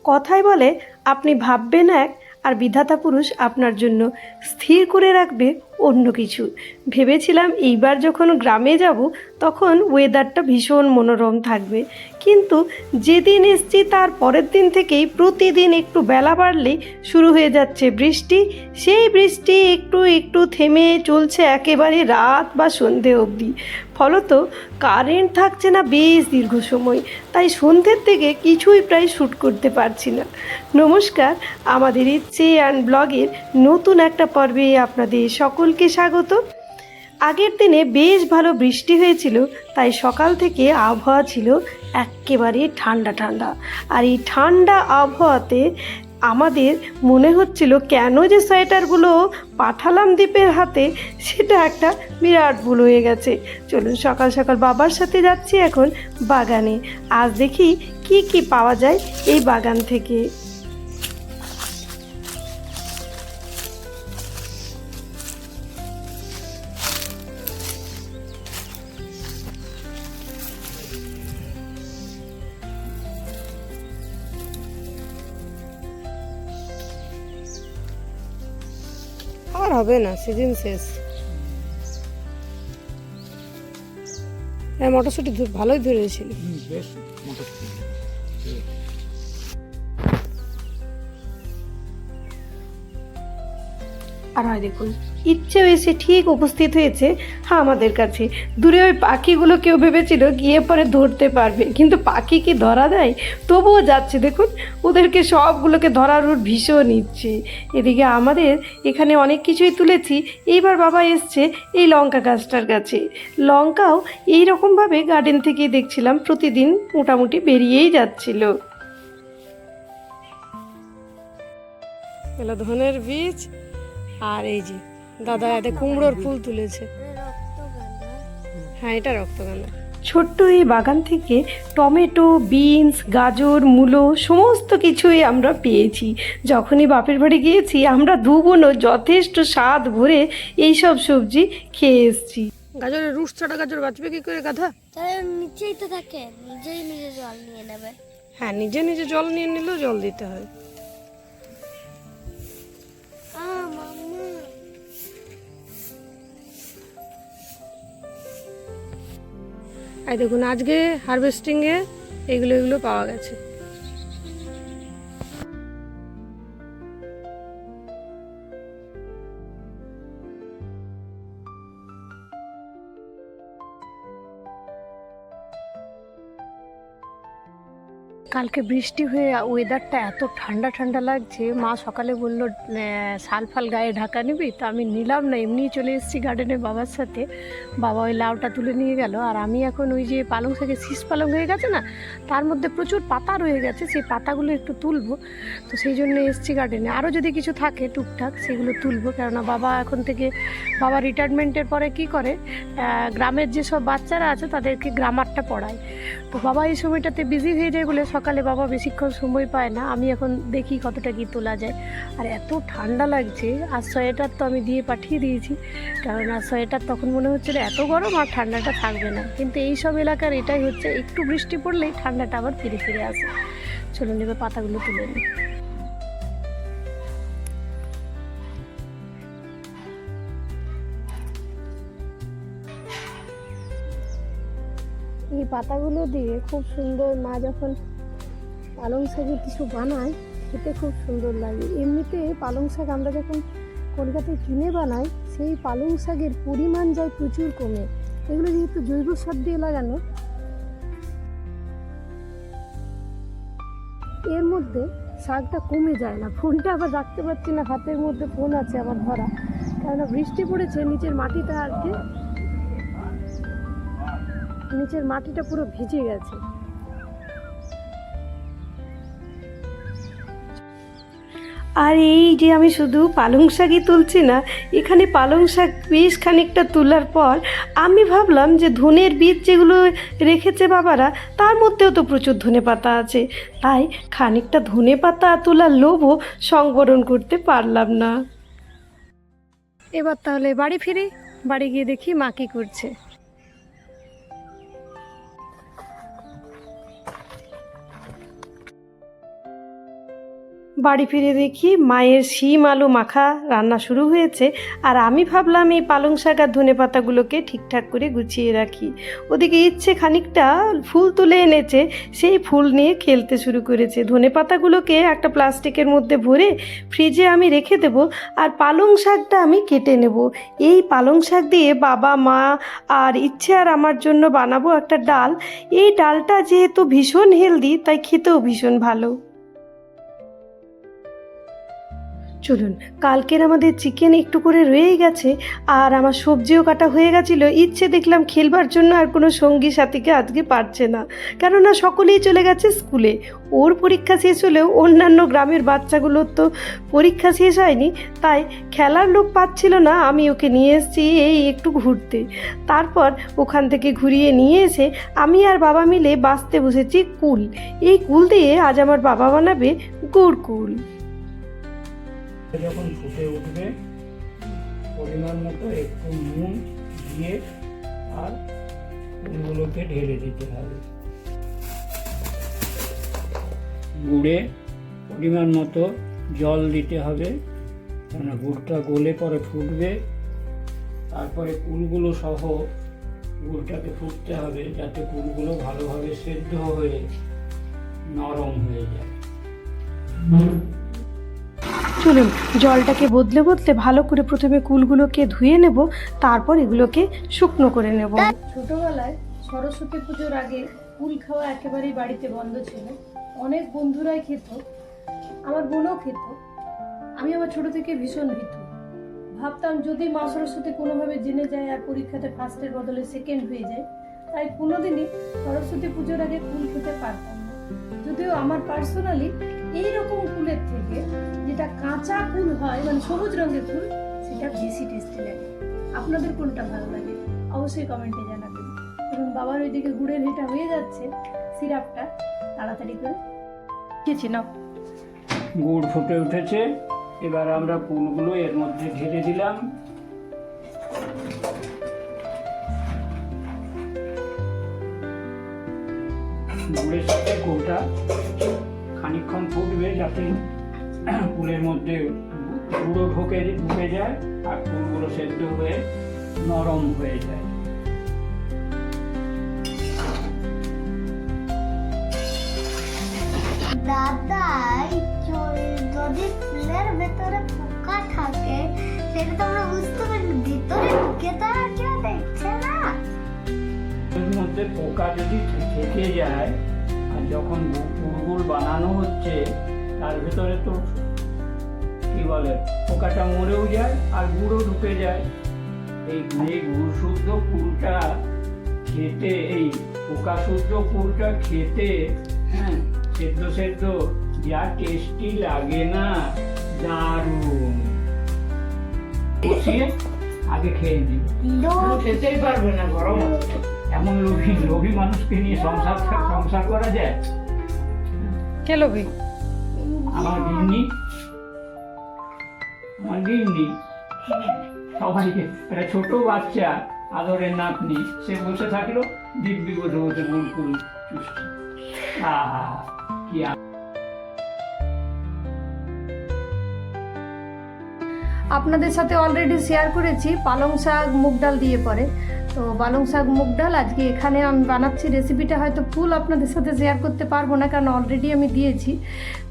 কথায় বলে আপনি ভাববেন এক, আর বিধাতা পুরুষ আপনার জন্য স্থির করে রাখবে অন্য কিছু। ভেবেছিলাম এইবার যখন গ্রামে যাব তখন ওয়েদারটা ভীষণ মনোরম থাকবে, কিন্তু যেদিন এসছি তার পরের দিন থেকেই প্রতিদিন একটু বেলা বাড়লেই শুরু হয়ে যাচ্ছে বৃষ্টি। সেই বৃষ্টি একটু একটু থেমে চলছে একেবারে রাত বা সন্ধে অবধি। ফলত কারেন্ট থাকছে না বেশ দীর্ঘ সময়, তাই সন্ধ্যের থেকে কিছুই প্রায় শ্যুট করতে পারছি না। নমস্কার, আমাদের ইচ্ছে অ্যান্ড ব্লগের নতুন একটা পর্বে আপনাদের সকলকে স্বাগত। আগের দিনে বেশ ভালো বৃষ্টি হয়েছিল, তাই সকাল থেকে আবহাওয়া ছিল একেবারে ঠান্ডা ঠান্ডা। আর এই ঠান্ডা আবহাওয়াতে আমাদের মনে হচ্ছিল কেন যে সোয়েটারগুলো পাঠালাম দীপের হাতে, সেটা একটা বিরাট ভুল হয়ে গেছে। চলুন সকাল সকাল বাবার সাথে যাচ্ছি এখন বাগানে। আজ দেখি কি কি পাওয়া যায় এই বাগান থেকে। আর হবে না, সিজন শেষ। হ্যাঁ, মটরশুঁটি ভালোই ধরেছিল। আর হয় দেখুন, ইচ্ছেও এসে ঠিক উপস্থিত হয়েছে আমাদের কাছে। দূরে ওই পাখিগুলো কেউ ভেবেছিল গিয়ে পরে ধরতে পারবে, কিন্তু পাখি কি ধরা দেয়? তবুও যাচ্ছে দেখুন, ওদেরকে সবগুলোকে ধরার ওর ভীষণ ইচ্ছে। এদিকে আমাদের এখানে অনেক কিছুই তুলেছি। এইবার বাবা এসছে এই লঙ্কা গাছটার কাছে। লঙ্কাও এই রকমভাবে গার্ডেন থেকেই দেখছিলাম প্রতিদিন মোটামুটি বেরিয়েই যাচ্ছিল। এলো ধনের বীজ, আর এই যে দাদা এতে কুমড়োর ফুল তুলেছে। হ্যাঁ, এটা রক্তগন্ধা। ছোট্ট এই বাগান থেকে টমেটো, বিনস, গাজর, মূলো সমস্ত কিছুই আমরা পেয়েছি। যখনই বাপের বাড়ি গিয়েছি আমরা দু বোনও যথেষ্ট স্বাদ ভরে এইসব সবজি খেয়ে এসেছি। গাজরের রুট ছাড়া গাজর বাঁচবে কি করে গাধা? তাহলে নিচেই তো থাকে, নিজেই নিজে জল নিয়ে নেবে। হ্যাঁ, নিজে নিজে জল নিয়ে নিলেও জল দিতে হয়। এই দেখুন, আজকে হারভেস্টিংয়ে এগুলো পাওয়া গেছে। কালকে বৃষ্টি হয়ে ওয়েদারটা এত ঠান্ডা ঠান্ডা লাগছে। মা সকালে বলল শাল ফাল গায়ে ঢাকা নিবি, তো আমি নিলাম না, এমনিই চলে এসেছি গার্ডেনে বাবার সাথে। বাবা ওই লাউটা তুলে নিয়ে গেল, আর আমি এখন ওই যে পালং শাকের শীষ পালং হয়ে গেছে না, তার মধ্যে প্রচুর পাতা রয়ে গেছে, সেই পাতাগুলো একটু তুলবো। তো সেই জন্য এসেছি গার্ডেনে। আরও যদি কিছু থাকে টুকটাক সেগুলো তুলবো, কেননা বাবা এখন থেকে, বাবা রিটায়ারমেন্টের পরে কি করে, গ্রামের যেসব বাচ্চারা আছে তাদেরকে গ্রামারটা পড়ায়। তো বাবা এই সময়টাতে বিজি হয়ে যায় বলে সকালে বাবা বেশিক্ষণ সময় পায় না। আমি এখন দেখি কতটা কি তোলা যায়। আর এত ঠান্ডা লাগছে, আর সোয়েটার তো আমি দিয়ে পাঠিয়ে দিয়েছি, কারণ আর সোয়েটার তখন মনে হচ্ছিল এত গরম আর ঠান্ডাটা থাকবে না। কিন্তু এই সব এলাকার এটাই হচ্ছে, একটু বৃষ্টি পড়লেই ঠান্ডাটা আবার ফিরে ফিরে আসে। চলুন এবার পাতাগুলো তুলে নিই। এই পাতাগুলো দিয়ে খুব সুন্দর, মা যখন পালং শাকের কিছু বানায় খেতে খুব সুন্দর লাগে। এমনিতে পালং শাক আমরা যখন কলকাতায় কিনে বানাই, সেই পালং শাকের পরিমাণ যায় প্রচুর কমে। এগুলো যেহেতু জৈব সার দিয়ে লাগানো, এর মধ্যে শাকটা কমে যায় না। ফোনটা আবার রাখতে পারছি না, হাতের মধ্যে ফোন আছে আমার ধরা, কেননা বৃষ্টি পড়েছে, নিচের মাটিটা আর কি, নিচের মাটিটা পুরো ভিজে গেছে। আর এই যে আমি শুধু পালং শাকই তুলছি না, এখানে পালং শাক বেশ খানিকটা তোলার পর আমি ভাবলাম যে ধনের বীজ যেগুলো রেখেছে বাবারা, তার মধ্যেও তো প্রচুর ধনে পাতা আছে, তাই খানিকটা ধনে পাতা তোলার লোভও সংবরণ করতে পারলাম না। এবার তাহলে বাড়ি ফিরি, বাড়ি গিয়ে দেখি মা কী করছে। বাড়ি ফিরে দেখি মায়ের শিম আলু মাখা রান্না শুরু হয়েছে, আর আমি ভাবলাম এই পালং শাক আর ধনে পাতাগুলোকে ঠিকঠাক করে গুছিয়ে রাখি। ওদিকে ইচ্ছে খানিকটা ফুল তুলে এনেছে, সেই ফুল নিয়ে খেলতে শুরু করেছে। ধনে পাতাগুলোকে একটা প্লাস্টিকের মধ্যে ভরে ফ্রিজে আমি রেখে দেবো, আর পালং শাকটা আমি কেটে নেব। এই পালং শাক দিয়ে বাবা, মা আর ইচ্ছে আর আমার জন্য বানাবো একটা ডাল। এই ডালটা যেহেতু ভীষণ হেলদি, তাই খেতেও ভীষণ ভালো। চলুন, কালকের আমাদের চিকেন একটু করে রয়েই গেছে, আর আমার সবজিও কাটা হয়ে গেছিলো। ইচ্ছে দেখলাম খেলবার জন্য আর কোনো সঙ্গী সাথীকে আজকে পারছে না, কেননা সকলেই চলে গেছে স্কুলে। ওর পরীক্ষা শেষ হলেও অন্যান্য গ্রামের বাচ্চাগুলোর তো পরীক্ষা শেষ হয়নি, তাই খেলার লোক পাচ্ছিল না। আমি ওকে নিয়ে এসেছি এই একটু ঘুরতে। তারপর ওখান থেকে ঘুরিয়ে নিয়ে এসে আমি আর বাবা মিলে বাছতে বসেছি কুল। এই কুল দিয়ে আজ আমার বাবা বানাবে গুড় কুল। যখন ফুটে উঠবে পরিমাণ মতো একটু নুন দিয়ে আর ফুলগুলোকে ঢেলে দিতে হবে। গুড়ে পরিমাণ মতো জল দিতে হবে, কেননা গুড়টা গলে পরে ফুটবে। তারপরে কুলগুলো সহ গুড়টাকে ফুটতে হবে, যাতে কুলগুলো ভালোভাবে সেদ্ধ হয়ে নরম হয়ে যায়। চলুন, জলটাকে বদলে বদলে ভালো করে প্রথমে কুলগুলোকে ধুয়ে নেব, তারপর এগুলোকে শুকনো করে নেব। ছোটবেলায় সরস্বতী পুজোর আগে কুল খাওয়া একেবারেই বাড়িতে বন্ধ ছিল। অনেক বন্ধুরাই খেত, আমার বোনও খেত। আমি আমার ছোট থেকে ভীষণ ভীত, ভাবতাম যদি মা সরস্বতী কোনোভাবে জেনে যায় আর পরীক্ষাতে ফার্স্টের বদলে সেকেন্ড হয়ে যায়, তাই কোনোদিনই সরস্বতী পুজোর আগে কুল খেতে পারতাম না। যদিও আমার পার্সোনালি এইরকম কুলের থেকে যেটা কাঁচা কুল হয়, মানে সবুজ রঙের কুল, সেটা বেশি টেস্টি লাগে। আপনাদের কোনটা ভালো লাগে অবশ্যই কমেন্টে জানাবেন। এবং বাবার ওইদিকে গুড়ের হেঁটা হয়ে যাচ্ছে, সিরাপটা তাড়াতাড়ি করে খেয়েছি না। গুড় ফুটে উঠেছে, এবার আমরা কুলগুলো এর মধ্যে ঢেলে দিলাম। গুড়ের সাথে গুড়টা খানিকক্ষণ ফুটবে, যাতে কুলের মধ্যে গুঁড়ো ঢুকে যায় আর কুলগুলো সেদ্ধ হয়ে নরম হয়ে যায়। দাদাই যদি ফুলের ভেতরে পোকা থাকে সেটা তো আমরা বুঝতে পারি, ভিতরে ঢুকে তো আর কেউ দেখছে না। এর মধ্যে পোকা যদি থেকে যায়, আর যখন গুড় বানানো হচ্ছে তার ভেতরে তো কি বলে পোকাটা মরেও যায় আর গুঁড়ো ঢুকে যায়। এই গুড় শুদ্ধ কুলটা খেতে, এই পোকা শুদ্ধ কুলটা খেতে সেদ্ধ সেদ্ধ যা টেস্টি লাগে না, দারুণ। বসিয়ে আগে খেয়ে নিই, খেতেই পারবে না গরম। এমন লোভী মানুষকে নিয়ে সংসার করা যায়? কে লোভী? আমার গিন্নি সবাইকে, একটা ছোট বাচ্চা আদরের নাতনি, সে বসে থাকলো দিব্যি বসে বসে গুড় কুল চুষছে। কি আপনাদের সাথে অলরেডি শেয়ার করেছি পালং শাক মুগ ডাল দিয়ে পরে। তো পালং শাক মুগ ডাল আজকে এখানে আমি বানাচ্ছি। রেসিপিটা হয়তো ফুল আপনাদের সাথে শেয়ার করতে পারবো না, কারণ অলরেডি আমি দিয়েছি।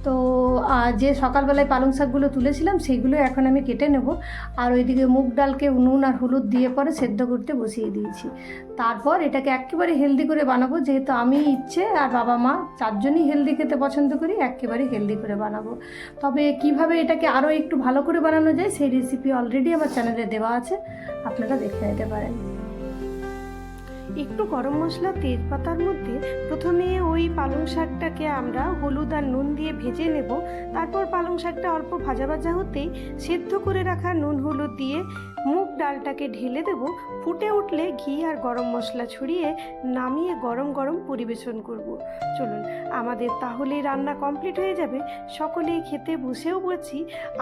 তো যে সকালবেলায় পালং শাকগুলো তুলেছিলাম সেইগুলো এখন আমি কেটে নেব, আর ওইদিকে মুগ ডালকে নুন আর হলুদ দিয়ে পরে সেদ্ধ করতে বসিয়ে দিয়েছি। তারপর এটাকে একেবারে হেলদি করে বানাবো, যেহেতু আমি ইচ্ছে আর বাবা মা চারজনই হেলদি খেতে পছন্দ করি, একেবারে হেলদি করে বানাবো। তবে কিভাবে এটাকে আরও একটু ভালো করে বানানো যায় সেই রেসিপি অলরেডি আমার চ্যানেলে দেওয়া আছে, আপনারা দেখে নিতে পারেন। একটু গরম মশলা তেজপাতার মধ্যে প্রথমে ওই পালং শাকটাকে আমরা হলুদ আর নুন দিয়ে ভেজে নেব। তারপর পালং শাকটা অল্প ভাজা ভাজা হতেই সেদ্ধ করে রাখা নুন হলুদ দিয়ে মুগ ডালটাকে ঢেলে দেব। ফুটে উঠলে ঘি আর গরম মশলা ছড়িয়ে নামিয়ে গরম গরম পরিবেশন করব। চলুন, আমাদের তাহলেই রান্না কমপ্লিট হয়ে যাবে। সকলেই খেতে বসেও বলছি,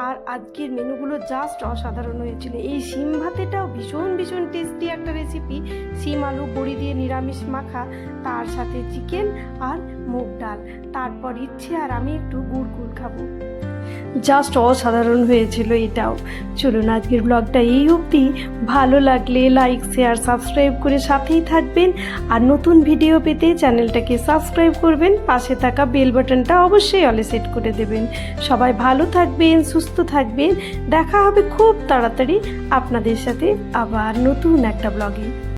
আর আজকের মেনুগুলো জাস্ট অসাধারণ হয়েছিল। এই শিম ভাতেটাও ভীষণ ভীষণ টেস্টি একটা রেসিপি। শিম আলু বড়ি দিয়ে নিরামিষ মাখা, তার সাথে চিকেন আর মুগ ডাল। তারপর ইচ্ছে আর আমি একটু গুড় খাবো। জাস্ট অসাধারণ হয়েছিল এটাও। চলুন আজকের ব্লগটা এই অবধি। ভালো লাগলে লাইক শেয়ার সাবস্ক্রাইব করে সাথেই থাকবেন, আর নতুন ভিডিও পেতে চ্যানেলটাকে সাবস্ক্রাইব করবেন, পাশে থাকা বেল বাটনটা অবশ্যই অলে সেট করে দেবেন। সবাই ভালো থাকবেন, সুস্থ থাকবেন। দেখা হবে খুব তাড়াতাড়ি আপনাদের সাথে আবার নতুন একটা ব্লগে।